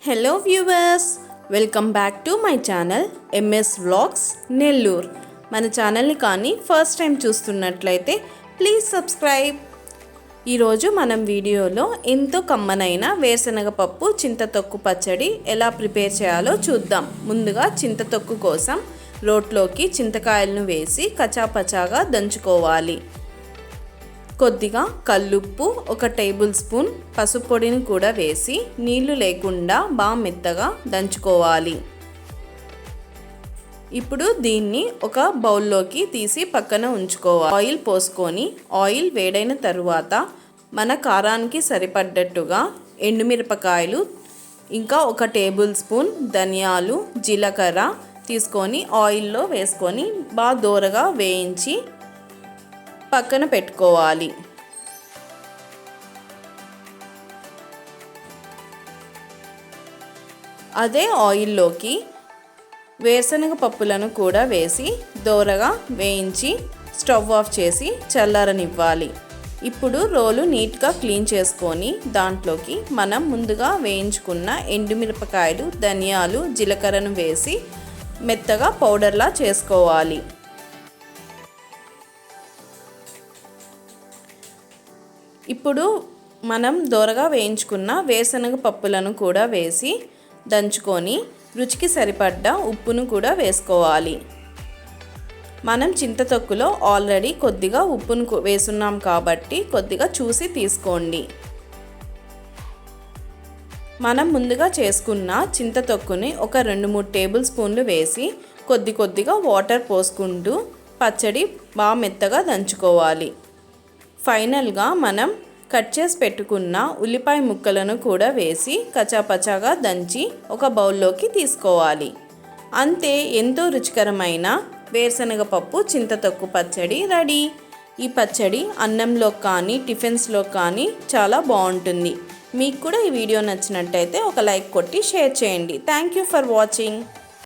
Hello viewers, welcome back to my channel MS vlogs Nellore. మన ఛానల్ని కానీ ఫస్ట్ టైం చూస్తున్నట్లయితే ప్లీజ్ సబ్స్క్రైబ్. ఈరోజు మనం వీడియోలో ఎంతో కమ్మనైన వేరుశనగ పప్పు చింతతొక్కు పచ్చడి ఎలా ప్రిపేర్ చేయాలో చూద్దాం. ముందుగా చింతతొక్కు కోసం రోట్లోకి చింతకాయలను వేసి కచాపచాగా దంచుకోవాలి. కొద్దిగా కల్లుప్పు, 1 టేబుల్ స్పూన్ పసుపు పొడిని కూడా వేసి నీళ్లు లేకుండా బాగా మెత్తగా దంచుకోవాలి. ఇప్పుడు దీన్ని ఒక బౌల్లోకి తీసి పక్కన ఉంచుకోవాలి. ఆయిల్ పోసుకొని ఆయిల్ వేడైన తరువాత మన కారానికి సరిపడ్డట్టుగా ఎండుమిరపకాయలు, ఇంకా 1 టేబుల్ స్పూన్ ధనియాలు, జీలకర్ర తీసుకొని ఆయిల్లో వేసుకొని బాగా దోరగా వేయించి పక్కన పెట్టుకోవాలి. అదే ఆయిల్లోకి వేరుశనగ పప్పులను కూడా వేసి దోరగా వేయించి స్టవ్ ఆఫ్ చేసి చల్లారనివ్వాలి. ఇప్పుడు రోలు నీట్గా క్లీన్ చేసుకొని దాంట్లోకి మనం ముందుగా వేయించుకున్న ఎండుమిరపకాయలు, ధనియాలు, జీలకర్రను వేసి మెత్తగా పౌడర్లా చేసుకోవాలి. ఇప్పుడు మనం దోరగా వేయించుకున్న వేరుశనగ పప్పులను కూడా వేసి దంచుకొని రుచికి సరిపడ్డ ఉప్పును కూడా వేసుకోవాలి. మనం చింతతొక్కులో ఆల్రెడీ కొద్దిగా ఉప్పును వేసున్నాం కాబట్టి కొద్దిగా చూసి తీసుకోండి. మనం ముందుగా చేసుకున్న చింతతొక్కుని ఒక 2-3 టేబుల్ స్పూన్లు వేసి కొద్దిగా వాటర్ పోసుకుంటూ పచ్చడి బాగా మెత్తగా దంచుకోవాలి. ఫైనల్గా మనం కట్ చేసి పెట్టుకున్న ఉల్లిపాయ ముక్కలను కూడా వేసి కచాపచాగా దంచి ఒక బౌల్లోకి తీసుకోవాలి. అంతే, ఎంతో రుచికరమైన వేరుశనగ పప్పు చింతతొక్కు పచ్చడి రెడీ. ఈ పచ్చడి అన్నంలో కానీ టిఫిన్స్లో కానీ చాలా బాగుంటుంది. మీకు కూడా ఈ వీడియో నచ్చినట్టయితే ఒక లైక్ కొట్టి షేర్ చేయండి. Thank you for watching.